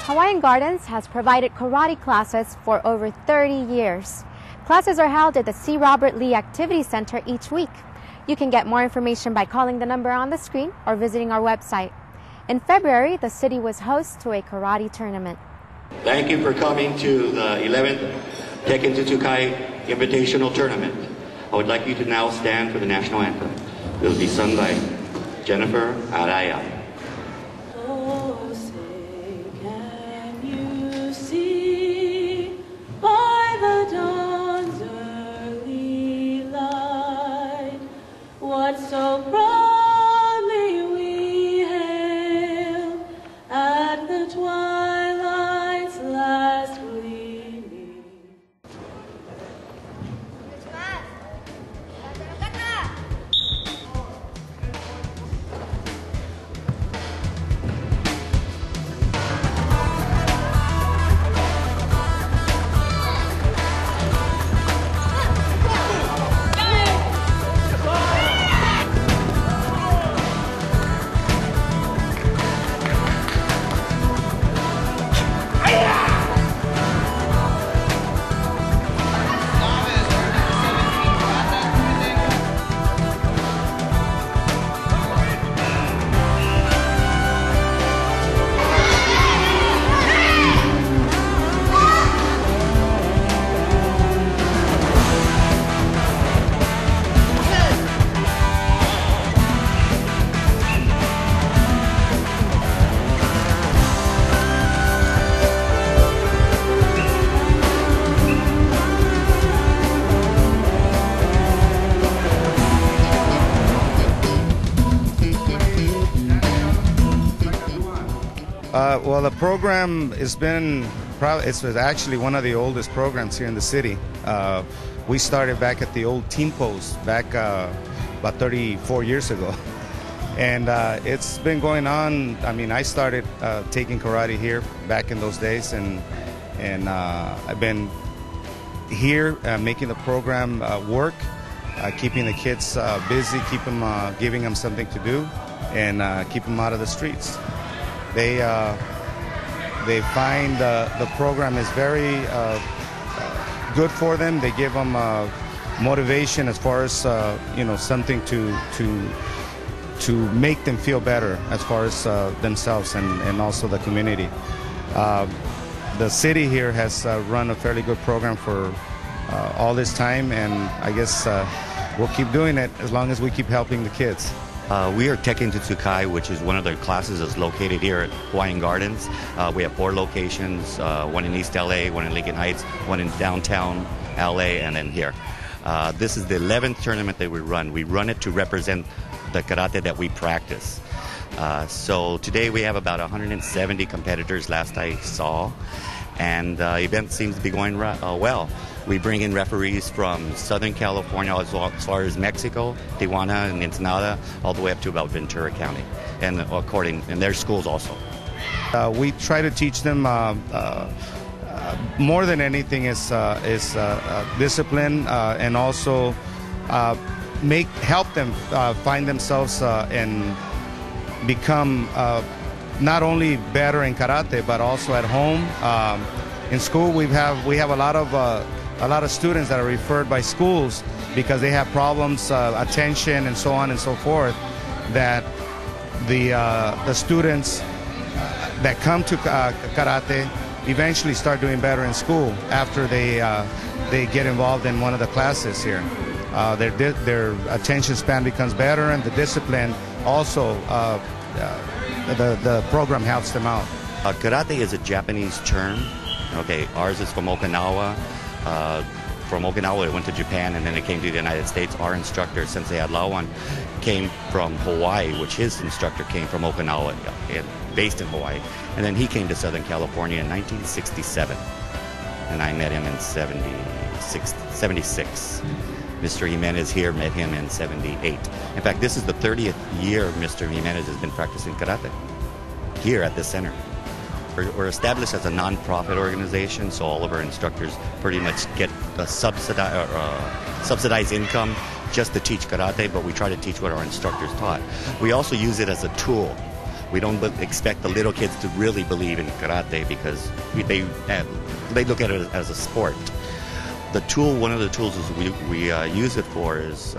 Hawaiian Gardens has provided karate classes for over 30 years. Classes are held at the C. Robert Lee Activity Center each week. You can get more information by calling the number on the screen or visiting our website. In February, the city was host to a karate tournament. Thank you for coming to the 11th Tekken to Tsukai Invitational Tournament. I would like you to now stand for the national anthem. It will be sung by Jennifer Araya. So proudly we hailed at the twilight's last gleaming. Well, the program has been it's actually one of the oldest programs here in the city. We started back at the old Team Post back about 34 years ago. And it's been going on. I mean, I started taking karate here back in those days, and I've been here making the program work, keeping the kids busy, giving them something to do, and keep them out of the streets. They find the program is very good for them. They give them motivation as far as something to make them feel better as far as themselves and also the community. The city here has run a fairly good program for all this time, and I guess we'll keep doing it as long as we keep helping the kids. We are Tekken to Tsukai, which is one of the classes that's located here at Hawaiian Gardens. We have 4 locations, one in East LA, one in Lincoln Heights, one in downtown LA, and then here. This is the 11th tournament that we run. We run it to represent the karate that we practice. So today we have about 170 competitors last I saw, and the event seems to be going well. We bring in referees from Southern California as far as Mexico, Tijuana and Ensenada, all the way up to about Ventura County, and their schools also. We try to teach them more than anything is discipline, and also help them find themselves and become not only better in karate but also at home. In school, we have a lot of students that are referred by schools because they have problems, attention, and so on and so forth, that the students that come to karate eventually start doing better in school after they get involved in one of the classes here. Their attention span becomes better, and the discipline also, the program helps them out. Karate is a Japanese term. Okay, ours is from Okinawa. From Okinawa, it went to Japan, and then it came to the United States. Our instructor, Sensei Adlawan, came from Hawaii, which his instructor came from Okinawa, based in Hawaii. And then he came to Southern California in 1967, and I met him in 76. Mr. Jimenez here met him in 78. In fact, this is the 30th year Mr. Jimenez has been practicing karate here at this center. We're established as a non-profit organization, so all of our instructors pretty much get a subsidized income just to teach karate, but we try to teach what our instructors taught. We also use it as a tool We don't expect the little kids to really believe in karate because they look at it as a sport. One of the tools we use it for is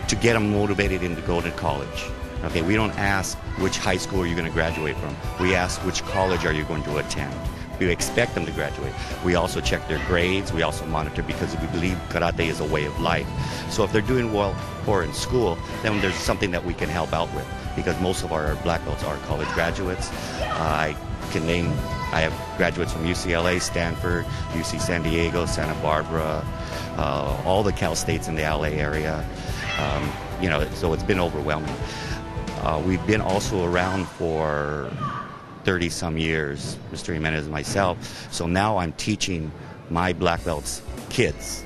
to get them motivated into going to college. Okay, we don't ask which high school are you going to graduate from. We ask which college are you going to attend. We expect them to graduate. We also check their grades. We also monitor because we believe karate is a way of life. So if they're doing well or in school, then there's something that we can help out with because most of our black belts are college graduates. I have graduates from UCLA, Stanford, UC San Diego, Santa Barbara, all the Cal States in the LA area. So it's been overwhelming. We've been also around for 30-some years, Mr. Jimenez and myself. So now I'm teaching my black belts kids.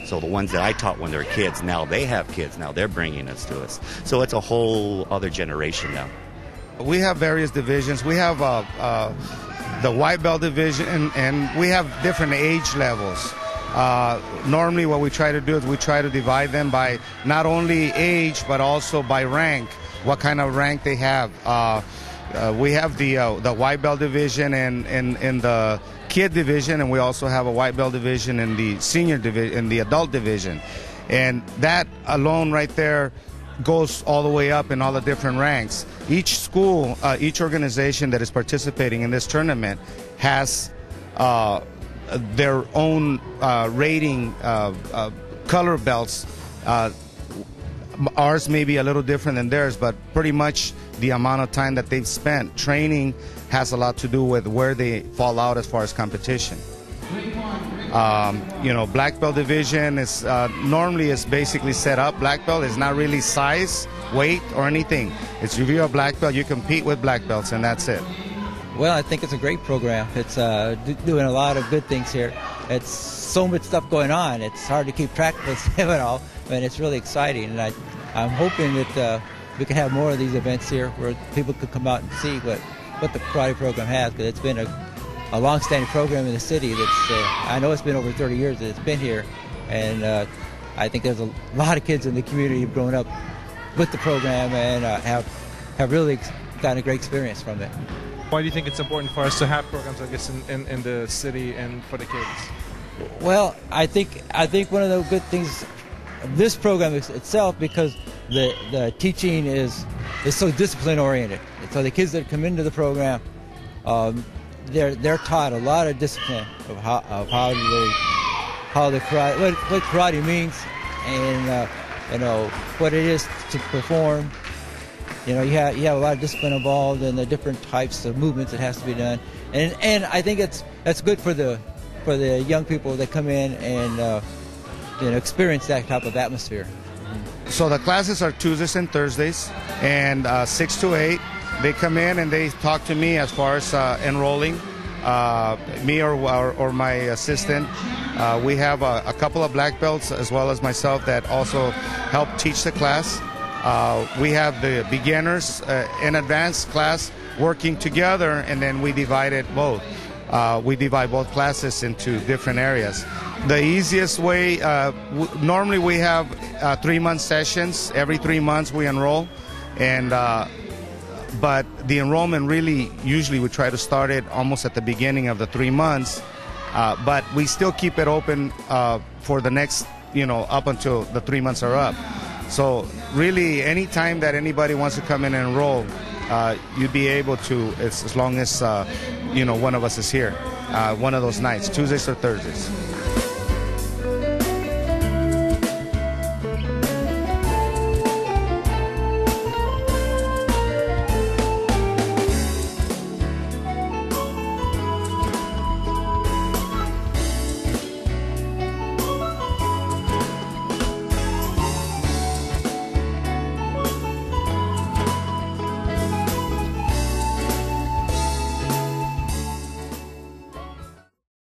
So the ones that I taught when they were kids, now they have kids. Now they're bringing us to us. So it's a whole other generation now. We have various divisions. We have the white belt division, and we have different age levels. Normally what we try to do is we try to divide them by not only age, but also by rank, what kind of rank they have. We have the white belt division in the kid division, and we also have a white belt division in the senior division, in the adult division. And that alone right there goes all the way up in all the different ranks. Each school, each organization that is participating in this tournament has their own rating color belts. Ours may be a little different than theirs, but pretty much the amount of time that they've spent training has a lot to do with where they fall out as far as competition. Black belt division is normally is basically set up. Black belt is not really size, weight, or anything. It's if you're a black belt, you compete with black belts, and that's it. Well, I think it's a great program. It's doing a lot of good things here. It's so much stuff going on. It's hard to keep track of it all, but it's really exciting. And I'm hoping that we can have more of these events here where people could come out and see what the karate program has, because it's been a long-standing program in the city. I know it's been over 30 years that it's been here, and I think there's a lot of kids in the community who've grown up with the program and have really gotten a great experience from it. Why do you think it's important for us to have programs like this in the city and for the kids? Well, I think one of the good things of this program is itself, because the teaching is so discipline oriented. So the kids that come into the program, they're taught a lot of discipline of how the karate, what karate means, and what it is to perform. You have a lot of discipline involved in the different types of movements that has to be done, and I think that's good for the young people that come in and experience that type of atmosphere. So the classes are Tuesdays and Thursdays, and 6 to 8. They come in and they talk to me as far as enrolling, me or my assistant. We have a couple of black belts as well as myself that also help teach the class. We have the beginners and advanced class working together, and then we divide it both. We divide both classes into different areas. The easiest way, normally we have 3-month sessions. Every 3 months we enroll, and but the enrollment usually we try to start it almost at the beginning of the 3 months, but we still keep it open for the next, up until the 3 months are up. So really, any time that anybody wants to come in and enroll, you'd be able to, as long as one of us is here, one of those nights, Tuesdays or Thursdays.